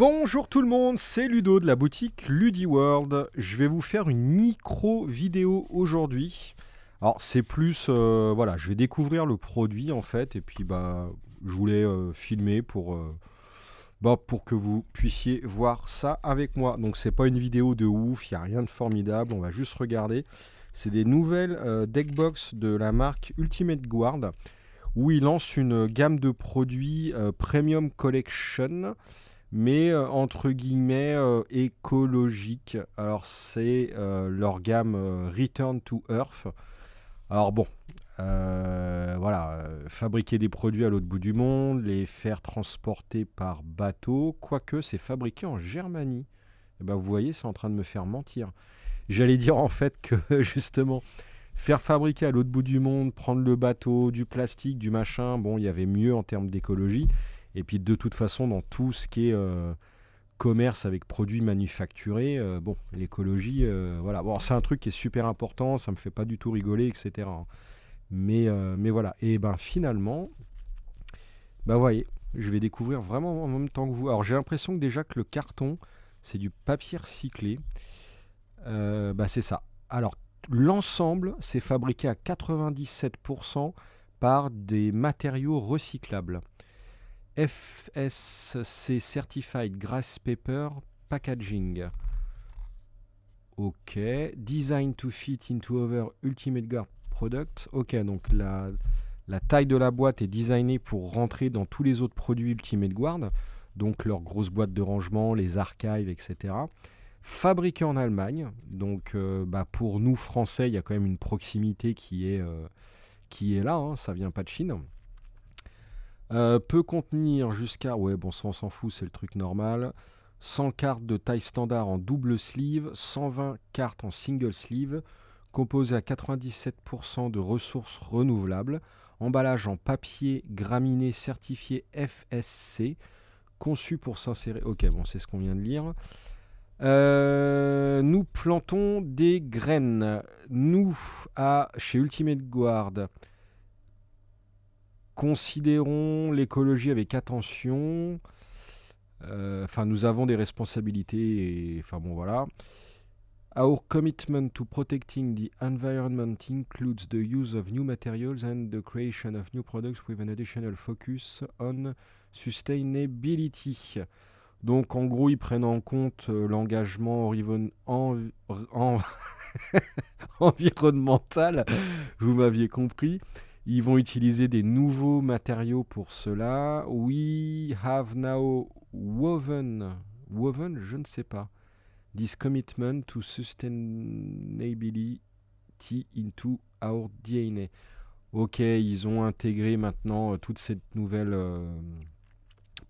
Bonjour tout le monde, c'est Ludo de la boutique LudiWorld. Je vais vous faire une micro vidéo aujourd'hui. Alors c'est plus, voilà, je vais découvrir le produit en fait, et puis je voulais filmer pour que vous puissiez voir ça avec moi. Donc c'est pas une vidéo de ouf, il n'y a rien de formidable, on va juste regarder. C'est des nouvelles deckbox de la marque Ultimate Guard, où ils lancent une gamme de produits Premium Collection, mais entre guillemets écologique. Alors c'est leur gamme Return to Earth. Alors bon, voilà, fabriquer des produits à l'autre bout du monde, les faire transporter par bateau, quoique c'est fabriqué en Germanie. Et ben, vous voyez, c'est en train de me faire mentir. J'allais dire en fait que justement, faire fabriquer à l'autre bout du monde, prendre le bateau, du plastique, du machin, bon, il y avait mieux en termes d'écologie. Et puis de toute façon, dans tout ce qui est commerce avec produits manufacturés, bon, l'écologie, voilà. Bon, c'est un truc qui est super important, ça me fait pas du tout rigoler, etc. Mais voilà. Et ben finalement, vous voyez, je vais découvrir vraiment en même temps que vous. Alors j'ai l'impression que déjà que le carton, c'est du papier recyclé. C'est ça. Alors l'ensemble, c'est fabriqué à 97% par des matériaux recyclables. FSC Certified Grass Paper Packaging. Ok. Design to fit into other Ultimate Guard products. Ok, donc la taille de la boîte est designée pour rentrer dans tous les autres produits Ultimate Guard. Donc leurs grosses boîtes de rangement, les archives, etc. Fabriqué en Allemagne. Donc pour nous Français, il y a quand même une proximité qui est là. Hein, ça vient pas de Chine. Peut contenir jusqu'à... Ouais, bon, ça on s'en fout, c'est le truc normal. 100 cartes de taille standard en double sleeve, 120 cartes en single sleeve, composées à 97% de ressources renouvelables, emballage en papier graminé certifié FSC, conçu pour s'insérer... Ok, bon, c'est ce qu'on vient de lire. Nous plantons des graines. Nous, chez Ultimate Guard, considérons l'écologie avec attention. Nous avons des responsabilités. Enfin bon, voilà. Our commitment to protecting the environment includes the use of new materials and the creation of new products with an additional focus on sustainability. Donc en gros, ils prennent en compte l'engagement environnemental. Vous m'aviez compris. Ils vont utiliser des nouveaux matériaux pour cela. We have now woven, je ne sais pas, this commitment to sustainability into our DNA. Ok, ils ont intégré maintenant toute cette nouvelle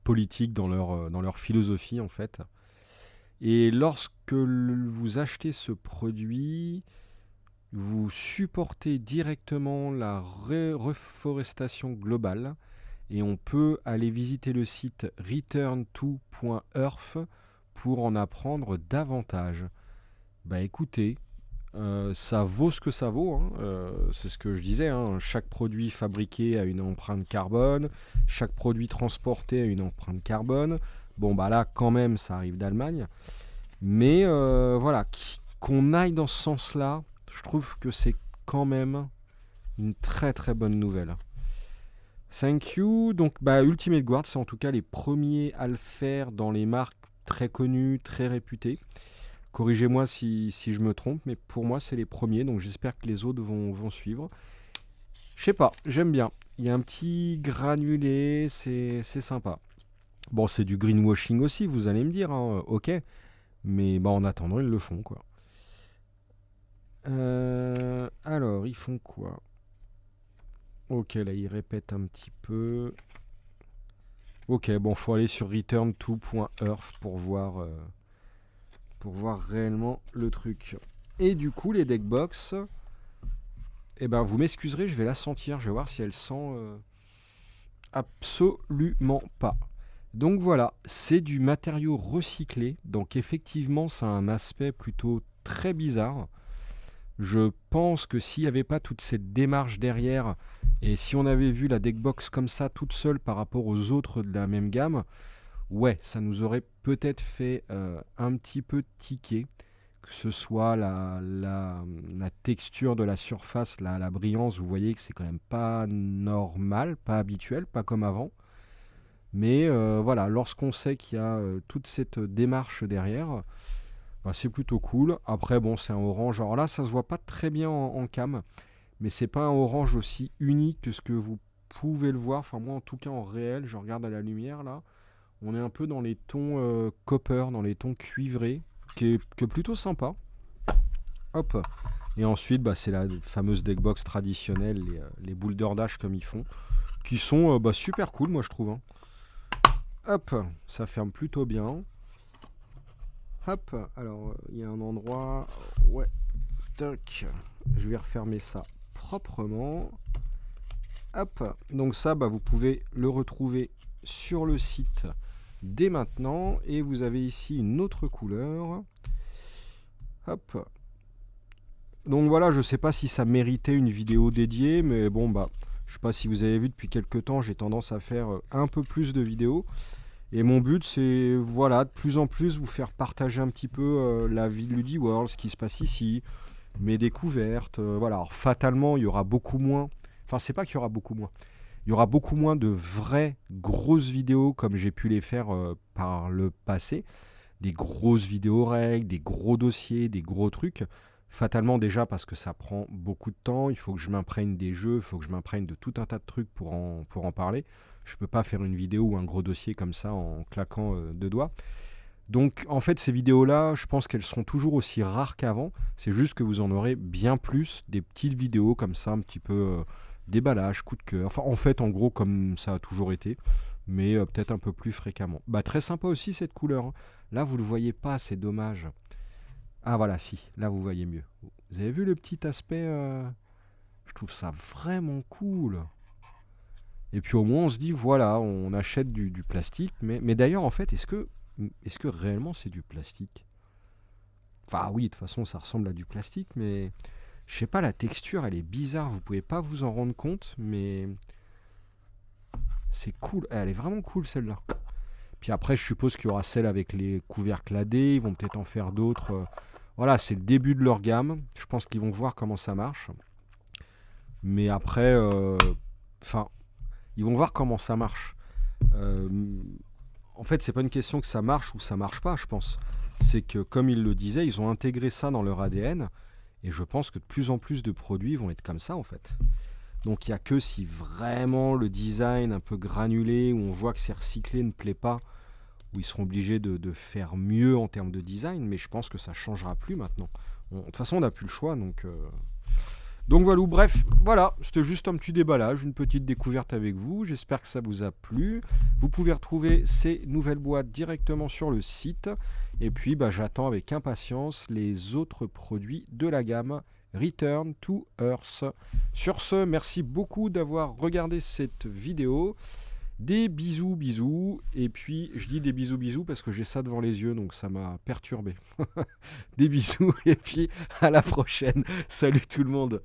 politique dans leur philosophie en fait. Et lorsque vous achetez ce produit, vous supportez directement la reforestation globale, et on peut aller visiter le site return2.earth pour en apprendre davantage. Écoutez, ça vaut ce que ça vaut, hein. C'est ce que je disais, hein. Chaque produit fabriqué a une empreinte carbone, chaque produit transporté a une empreinte carbone. Bon là quand même ça arrive d'Allemagne, mais voilà, qu'on aille dans ce sens-là, je trouve que c'est quand même une très très bonne nouvelle. Thank you. Donc Ultimate Guard, c'est en tout cas les premiers à le faire dans les marques très connues, très réputées. Corrigez-moi si je me trompe, mais pour moi c'est les premiers, donc j'espère que les autres vont suivre. Je sais pas, j'aime bien. Il y a un petit granulé, c'est sympa. Bon, c'est du greenwashing aussi, vous allez me dire, hein, ok. Mais en attendant, ils le font, quoi. Alors, ils font quoi? Ok, là, ils répètent un petit peu. Ok, bon, faut aller sur return2.earth pour voir réellement le truc. Et du coup, les deckbox, vous m'excuserez, je vais la sentir. Je vais voir si elle sent absolument pas. Donc voilà, c'est du matériau recyclé. Donc effectivement, ça a un aspect plutôt très bizarre. Je pense que s'il n'y avait pas toute cette démarche derrière, et si on avait vu la deckbox comme ça toute seule par rapport aux autres de la même gamme, ouais, ça nous aurait peut-être fait un petit peu tiquer, que ce soit la texture de la surface, la brillance, vous voyez que c'est quand même pas normal, pas habituel, pas comme avant. Mais voilà, lorsqu'on sait qu'il y a toute cette démarche derrière, bah, c'est plutôt cool. Après, bon, c'est un orange. Alors là, ça se voit pas très bien en cam, mais c'est pas un orange aussi unique que ce que vous pouvez le voir. Enfin, moi, en tout cas, en réel, je regarde à la lumière là. On est un peu dans les tons copper, dans les tons cuivrés, qui est plutôt sympa. Hop. Et ensuite, bah, c'est la fameuse deckbox traditionnelle, les boules d'Ordache comme ils font, qui sont bah, super cool, moi je trouve, hein. Hop, ça ferme plutôt bien. Hop, alors il y a un endroit, ouais, tac, je vais refermer ça proprement. Hop, donc ça, bah, vous pouvez le retrouver sur le site dès maintenant. Et vous avez ici une autre couleur. Hop. Donc voilà, je sais pas si ça méritait une vidéo dédiée, mais bon, bah, je sais pas si vous avez vu depuis quelques temps, j'ai tendance à faire un peu plus de vidéos. Et mon but, c'est, voilà, de plus en plus vous faire partager un petit peu la vie de Ludi World, ce qui se passe ici, mes découvertes. Voilà, alors fatalement, il y aura beaucoup moins. Enfin, c'est pas qu'il y aura beaucoup moins. Il y aura beaucoup moins de vraies grosses vidéos comme j'ai pu les faire par le passé. Des grosses vidéos règles, des gros dossiers, des gros trucs. Fatalement déjà parce que ça prend beaucoup de temps. Il faut que je m'imprègne des jeux, il faut que je m'imprègne de tout un tas de trucs pour en parler. Je ne peux pas faire une vidéo ou un gros dossier comme ça en claquant deux doigts. Donc en fait ces vidéos-là, je pense qu'elles seront toujours aussi rares qu'avant. C'est juste que vous en aurez bien plus des petites vidéos comme ça, un petit peu déballage, coup de cœur. Enfin en fait en gros comme ça a toujours été, mais peut-être un peu plus fréquemment. Bah très sympa aussi cette couleur, hein. Là vous ne le voyez pas, c'est dommage. Ah voilà, si, là vous voyez mieux. Vous avez vu le petit aspect je trouve ça vraiment cool. Et puis au moins on se dit voilà, on achète du plastique, mais d'ailleurs en fait est-ce que réellement c'est du plastique? Enfin oui, de toute façon ça ressemble à du plastique, mais je sais pas, la texture elle est bizarre, vous pouvez pas vous en rendre compte, mais c'est cool, elle est vraiment cool celle-là. Puis après je suppose qu'il y aura celle avec les couvercles AD, ils vont peut-être en faire d'autres. Voilà, c'est le début de leur gamme, je pense qu'ils vont voir comment ça marche. Mais après, enfin, ils vont voir comment ça marche. Euh, En fait, c'est pas une question que ça marche ou ça marche pas, je pense. C'est que, comme ils le disaient, ils ont intégré ça dans leur ADN. Et je pense que de plus en plus de produits vont être comme ça, en fait. Donc, il n'y a que si vraiment le design un peu granulé, où on voit que c'est recyclé, ne plaît pas, où ils seront obligés de faire mieux en termes de design. Mais je pense que ça changera plus maintenant. De toute façon, on n'a plus le choix, donc voilà, bref, voilà, c'était juste un petit déballage, une petite découverte avec vous. J'espère que ça vous a plu. Vous pouvez retrouver ces nouvelles boîtes directement sur le site. Et puis, bah, j'attends avec impatience les autres produits de la gamme Return to Earth. Sur ce, merci beaucoup d'avoir regardé cette vidéo. Des bisous, bisous. Et puis, je dis des bisous, bisous parce que j'ai ça devant les yeux, donc ça m'a perturbé. Des bisous et puis à la prochaine. Salut tout le monde.